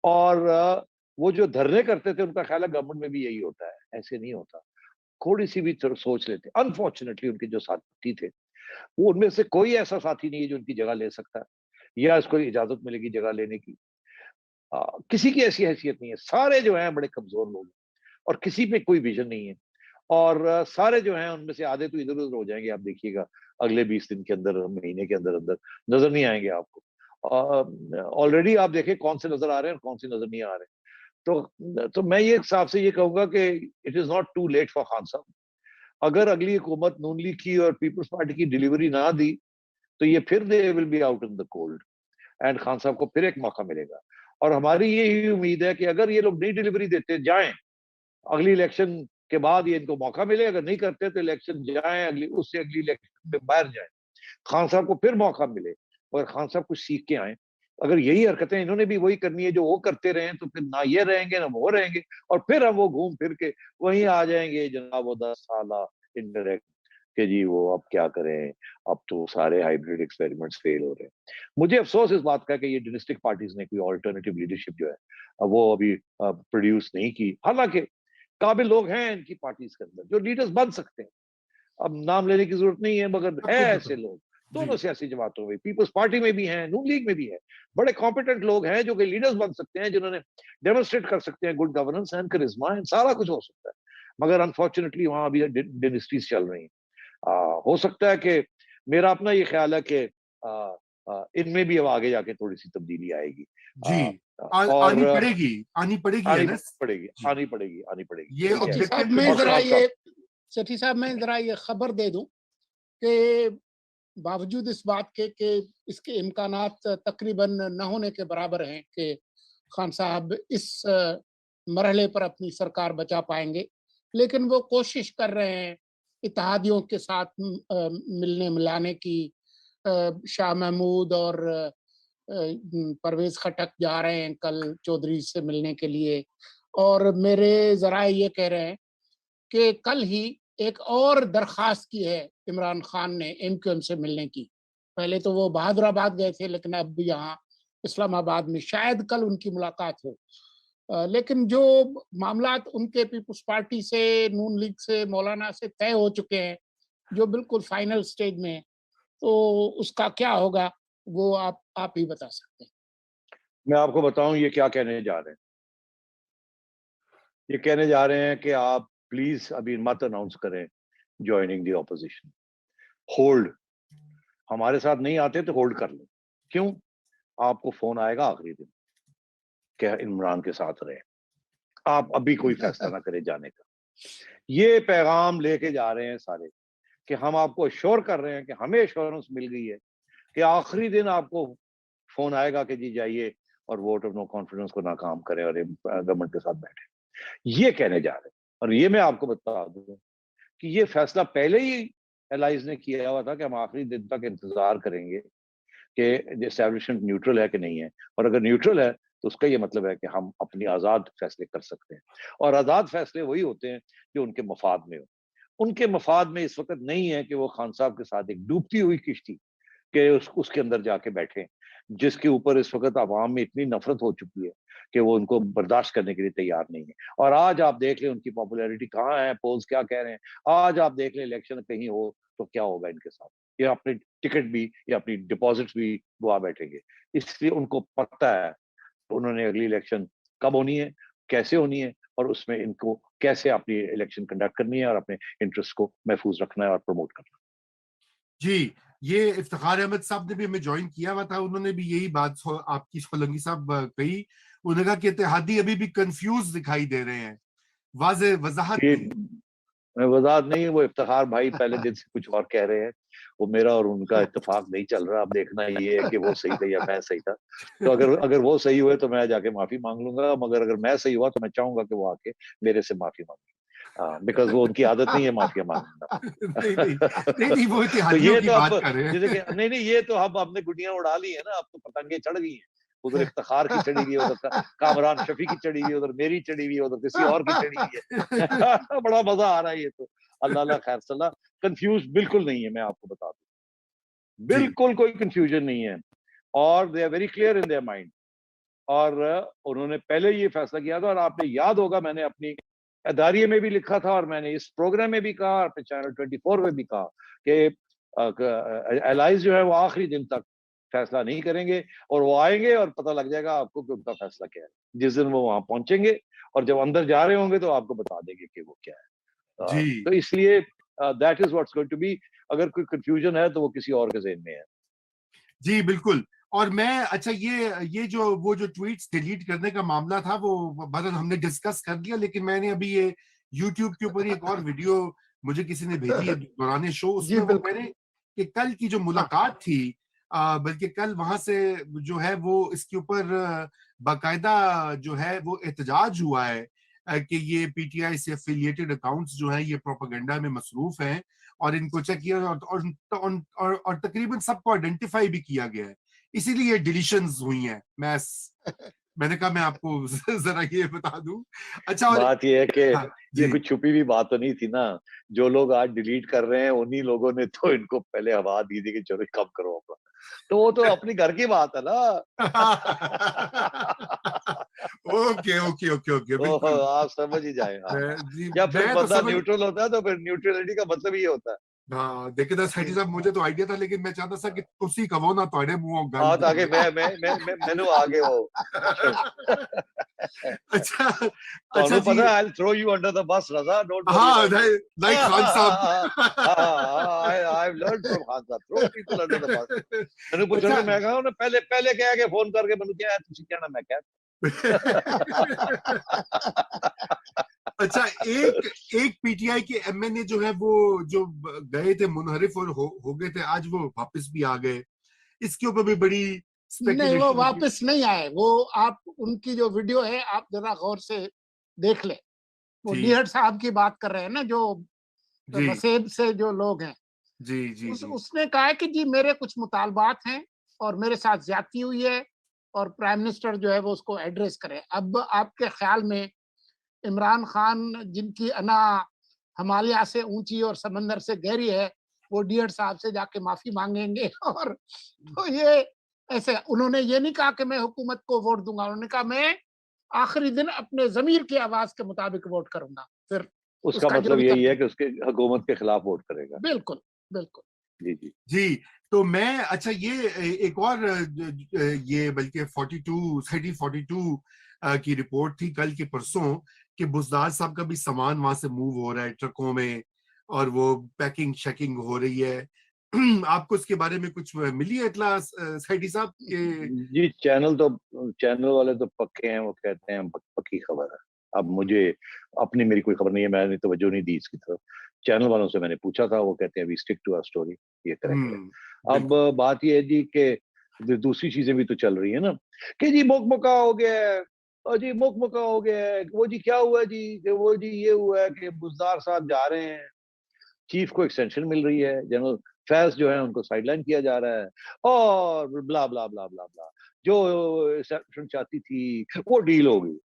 اور وہ جو دھرنے کرتے تھے ان کا خیال ہے گورنمنٹ میں بھی یہی ہوتا ہے، ایسے نہیں ہوتا. تھوڑی سی بھی سوچ لیتے. انفارچونیٹلی ان کے جو ساتھی تھے وہ ان میں سے کوئی ایسا ساتھی نہیں ہے جو ان کی جگہ لے سکتا ہے یا اس کو اجازت ملے گی جگہ لینے کی. کسی کی ایسی حیثیت نہیں ہے. سارے جو ہیں بڑے کمزور لوگ ہیں اور کسی پہ کوئی ویژن نہیں ہے. اور سارے جو ہیں ان میں سے آدھے تو ادھر ادھر ہو جائیں گے. آپ دیکھیے گا اگلے 20 دن کے اندر، مہینے کے اندر اندر نظر نہیں آئیں گے آپ کو. آلریڈی آپ دیکھیں کون سے نظر آ رہے ہیں اور کون سے نظر نہیں آ رہے. تو میں یہ صاحب سے یہ کہوں گا کہ it is not too late for Khan صاحب. اگر اگلی حکومت نون لیگ کی اور پیپلز پارٹی کی ڈیلیوری نہ دی تو یہ پھر they will be out in the cold and Khan sahab کو پھر ایک موقع ملے گا. اور ہماری یہی امید ہے کہ اگر یہ لوگ نئی ڈیلیوری دیتے جائیں اگلی الیکشن کے بعد یہ ان کو موقع ملے. اگر نہیں کرتے تو الیکشن جائیں اس سے اگلی الیکشن میں باہر جائیں, خان صاحب کو پھر موقع ملے اور خان صاحب کچھ سیکھ کے آئیں. اگر یہی حرکتیں انہوں نے بھی وہی کرنی ہے جو وہ کرتے رہے تو پھر نہ یہ رہیں گے نہ وہ رہیں گے, اور پھر ہم وہ گھوم پھر کے وہیں آ جائیں گے جناب وہ 10 سالہ انڈائریکٹ کہ جی وہ اب کیا کریں, اب تو سارے ہائیبریڈ ایکسپیریمنٹس فیل ہو رہے ہیں. مجھے افسوس اس بات کا کہ یہ ڈومیسٹک پارٹیز نے کوئی آلٹرنیٹیو لیڈرشپ جو ہے وہ ابھی پروڈیوس نہیں کی. حالانکہ قابل لوگ ہیں ان کی پارٹیز کے اندر جو لیڈرز بن سکتے ہیں, اب نام لینے کی ضرورت نہیں ہے مگر ہے ایسے لوگ دونوں سیاسی جماعتوں میں, پیپلز پارٹی میں بھی ہیں, نون لیگ میں بھی ہے, بڑے کمپیٹنٹ لوگ ہیں جو کہ لیڈرز بن سکتے ہیں, جنہوں نے ڈیمونسٹریٹ کر سکتے ہیں good governance and charisma and سارا کچھ ہو سکتا ہے. مگر انفارچونیٹلی وہاں ابھی ڈینسٹیز چل رہی ہیں. ہو سکتا ہے کہ میرا اپنا یہ خیال ہے کہ ان میں بھی اب آگے جا کے تھوڑی سی تبدیلی آئے گی. جی اور آنی پڑے گی آنی پڑے گی. یہ سٹھی صاحب میں ذرا یہ خبر دے دوں کہ باوجود اس بات کے کہ اس کے امکانات تقریباً نہ ہونے کے برابر ہیں کہ خان صاحب اس مرحلے پر اپنی سرکار بچا پائیں گے, لیکن وہ کوشش کر رہے ہیں اتحادیوں کے ساتھ ملنے ملانے کی. شاہ محمود اور پرویز خٹک جا رہے ہیں کل چودھری سے ملنے کے لیے, اور میرے ذرائع یہ کہہ رہے ہیں کہ کل ہی ایک اور درخواست کی ہے عمران خان نے ایم کیو ایم سے ملنے کی. پہلے تو وہ بہادر آباد گئے تھے لیکن اب یہاں اسلام آباد میں شاید کل ان کی ملاقات ہو. لیکن جو معاملات ان کے پیپلز پارٹی سے, نون لیگ سے, مولانا سے طے ہو چکے ہیں جو بالکل فائنل سٹیج میں ہیں, تو اس کا کیا ہوگا وہ آپ ہی بتا سکتے ہیں. میں آپ کو بتاؤں یہ کیا کہنے جا رہے ہیں. یہ کہنے جا رہے ہیں کہ آپ پلیز ابھی مت اناؤنس کریں جوائننگ دی اپوزیشن, ہولڈ, ہمارے ساتھ نہیں آتے تو ہولڈ کر لیں. کیوں؟ آپ کو فون آئے گا آخری دن کہ عمران کے ساتھ رہے, آپ ابھی کوئی فیصلہ نہ کریں جانے کا. یہ پیغام لے کے جا رہے ہیں سارے کہ ہم آپ کو اشور کر رہے ہیں کہ ہمیں ایشورنس مل گئی ہے کہ آخری دن آپ کو فون آئے گا کہ جی جائیے اور ووٹ آف نو کانفیڈنس کو ناکام کریں اور گورنمنٹ کے ساتھ بیٹھیں. یہ کہنے جا رہے ہیں. اور یہ میں آپ کو بتا دوں کہ یہ فیصلہ پہلے ہی الائز نے کیا ہوا تھا کہ ہم آخری دن تک انتظار کریں گے کہ اسٹیبلشمنٹ نیوٹرل ہے کہ نہیں ہے, اور اگر نیوٹرل ہے تو اس کا یہ مطلب ہے کہ ہم اپنی آزاد فیصلے کر سکتے ہیں. اور آزاد فیصلے وہی ہوتے ہیں جو ان کے مفاد میں ہو. ان کے مفاد میں اس وقت نہیں ہے کہ وہ خان صاحب کے ساتھ ایک ڈوبتی ہوئی کشتی کہ اس کے اندر جا کے بیٹھیں, جس کے اوپر اس وقت عوام میں اتنی نفرت ہو چکی ہے کہ وہ ان کو برداشت کرنے کے لیے تیار نہیں ہے. اور آج آپ دیکھ لیں ان کی پاپولیرٹی کہاں ہے, پولز کیا کہہ رہے ہیں. آج آپ دیکھ لیں الیکشن کہیں ہو تو کیا ہوگا ان کے ساتھ, یہ اپنی ٹکٹ بھی یا اپنی ڈپازٹس بھی گوا بیٹھیں گے. اس لیے ان کو پتہ ہے انہوں نے اگلی الیکشن کب ہونی ہے, کیسے ہونی ہے, اور اس میں ان کو کیسے اپنی الیکشن کنڈکٹ کرنی ہے اور اپنے انٹرسٹ کو محفوظ رکھنا ہے اور پروموٹ کرنا ہے. جی یہ افتخار احمد صاحب نے بھی ہمیں جوائن کیا ہوا تھا, انہوں نے بھی یہی بات آپ کی سولنگی صاحب کہی. انہوں نے کہا کہ اتحادی ابھی بھی کنفیوز دکھائی دے رہے ہیں, واضح وضاحت وضاحت نہیں. وہ افتخار بھائی پہلے دن سے کچھ اور کہہ رہے ہیں, وہ میرا اور ان کا اتفاق نہیں چل رہا. اب دیکھنا یہ ہے کہ وہ صحیح تھا یا میں صحیح تھا. تو اگر وہ صحیح ہوئے تو میں جا کے معافی مانگ لوں گا, مگر اگر میں صحیح ہوا تو میں چاہوں گا کہ وہ آ کے میرے سے معافی مانگے, بیکاز وہ ان کی عادت نہیں ہے معافی مانگنا. تو یہ تو اب جیسے کہ نہیں یہ تو اب ہم نے گڈیاں اڑا لی ہیں نا, اب تو پتنگیں چڑھ گئی ہیں. ادھر افتخار کی چڑھی ہوئی, ادھر کامران شفیع کی چڑھی ہوئی, ادھر میری چڑھی ہوئی, ادھر کسی اور کی چڑھی ہوئی ہے. بڑا مزہ آ رہا ہے. یہ تو اللہ خیر صلاح. کنفیوز بالکل نہیں ہے, میں آپ کو بتا دوں بالکل کوئی کنفیوژن نہیں ہے. اور they are very clear in their mind. اور انہوں نے پہلے یہ فیصلہ کیا تھا, اور آپ نے یاد ہوگا میں نے اپنی اداریے میں بھی لکھا تھا, اور میں نے اس پروگرام میں بھی کہا, اور اپنے چینل 24 میں بھی کہا کہ الائز جو ہے وہ آخری دن تک فیصلہ نہیں کریں گے, اور وہ آئیں گے اور پتہ لگ جائے گا آپ کو کہ ان کا فیصلہ کیا ہے. جس دن وہ وہاں پہنچیں گے اور جب اندر جا رہے ہوں گے تو آپ کو بتا دیں گے کہ وہ کیا ہے. جی تو اس لیے that is what's going to be. اگر کوئی کنفیوژن ہے تو وہ کسی اور کے ذہن میں ہے. جی بالکل. اور میں اچھا یہ جو وہ جو ٹویٹس ڈیلیٹ کرنے کا معاملہ تھا وہ بدل ہم نے ڈسکس کر لیا, لیکن میں نے ابھی یہ یوٹیوب کے اوپر ایک اور ویڈیو مجھے کسی نے بھیجی ہے دوران شو, اس میں وہ میں نے کہ کل کی جو ملاقات تھی, بلکہ کل وہاں سے جو ہے وہ اس کے اوپر باقاعدہ جو ہے وہ احتجاج ہوا ہے کہ یہ پی ٹی آئی سے افیلیٹڈ اکاؤنٹس جو ہیں یہ پروپیگنڈا میں مصروف ہیں, اور ان کو چیک کیا اور تقریباً سب کو آئیڈینٹیفائی بھی کیا گیا ہے, اسی لیے ڈیلیشنز ہوئی ہیں. میں نے کہا میں آپ کو ذرا یہ بتا دوں. اچھا, اور بات یہ ہے کہ جی یہ کوئی چھپی ہوئی بات تو نہیں تھی نا. جو لوگ آج ڈیلیٹ کر رہے ہیں انہی لوگوں نے تو ان کو پہلے ہوا دی تھی کہ چلو کم کرو اپنا, تو وہ تو اپنی گھر کی بات ہے نا. اوکے اوکے اوکے اوکے بالکل آپ سمجھ ہی جائیں. یا پھر میں تو بندہ سمجھ نیوٹرل ہوتا ہے تو پھر نیوٹرلٹی کا مطلب یہ ہوتا ہے. ہاں دیکھیں نا سیٹھی صاحب, مجھے تو آئیڈیا تھا لیکن میں چاہتا تھا کہ تسی کہو نا تھوڑے منہوں گل. ہاں تاکہ میں آگے ہو. اچھا اچھا تمہیں جی, پتا ہے I'll throw you under the bus, Raza. Don't worry ہاں about it. لائک خان صاحب. I've learned from Khan Sahab. Throw people under the bus. میں نے پوچھا اچھا کہ میں کہا انہیں پہلے کہا کہ فون کر کے میں نے کیا ہے تجھے کہنا میں کہتا. اچھا, ایک پی ٹی آئی کے ایم این اے جو ہے وہ جو گئے تھے منحرف اور ہو گئے تھے, آج وہ واپس بھی آ گئے. اس کے اوپر بھی بڑی نہیں, وہ واپس نہیں آئے. وہ آپ ان کی جو ویڈیو ہے آپ ذرا غور سے دیکھ لیں. وہ ڈیہٹ صاحب کی بات کر رہے ہیں نا, جو وسیب سے جو لوگ ہیں. جی جی اس نے کہا کہ جی میرے کچھ مطالبات ہیں اور میرے ساتھ زیادتی ہوئی ہے, اور پرائم منسٹر جو ہے وہ اس کو ایڈریس کرے. اب آپ کے خیال میں عمران خان جن کی انا ہمالیہ سے اونچی اور سمندر سے گہری ہے, وہ ڈیہٹ صاحب سے جا کے معافی مانگیں گے؟ اور تو یہ ایسے انہوں نے یہ نہیں کہا کہ میں حکومت کو ووٹ دوں گا, انہوں نے کہا میں آخری دن اپنے ضمیر کی آواز کے مطابق ووٹ کروں گا. پھر اس کا مطلب یہی ہے کہ اس کے حکومت کے خلاف ووٹ کرے گا. بالکل بالکل. جی جی جی. تو میں اچھا یہ ایک اور یہ بلکہ 42 کی رپورٹ تھی کل کے پرسوں کہ بزدار صاحب کا بھی سامان وہاں سے موو ہو رہا ہے ٹرکوں میں, اور وہ پیکنگ شیکنگ ہو رہی ہے. آپ کو اس کے بارے میں کچھ ملی ہے اطلاع سیٹھی صاحب؟ جی چینل والے تو پکے ہیں, وہ کہتے ہیں پکی خبر ہے. اب مجھے میری کوئی خبر نہیں ہے, میں نے توجہ نہیں دی اس کی طرف. چینل والوں سے میں نے پوچھا تھا, وہ کہتے ہیں ابھی اسٹک ٹو آور اسٹوری, یہ کریں گے. اب بات یہ ہے جی کہ دوسری چیزیں بھی تو چل رہی ہیں نا کہ جی مکمکا ہو گیا ہے, اور جی مکمکا ہو گیا ہے. وہ جی کیا ہوا جی کہ وہ جی یہ ہوا ہے کہ بزدار صاحب جا رہے ہیں, چیف کو ایکسٹینشن مل رہی ہے, جنرل فیض جو ہے ان کو سائڈ لائن کیا جا رہا ہے, اور بلا بلا بلا بلا بلا جو ایکسٹینشن چاہتی تھی وہ ڈیل ہو گئی.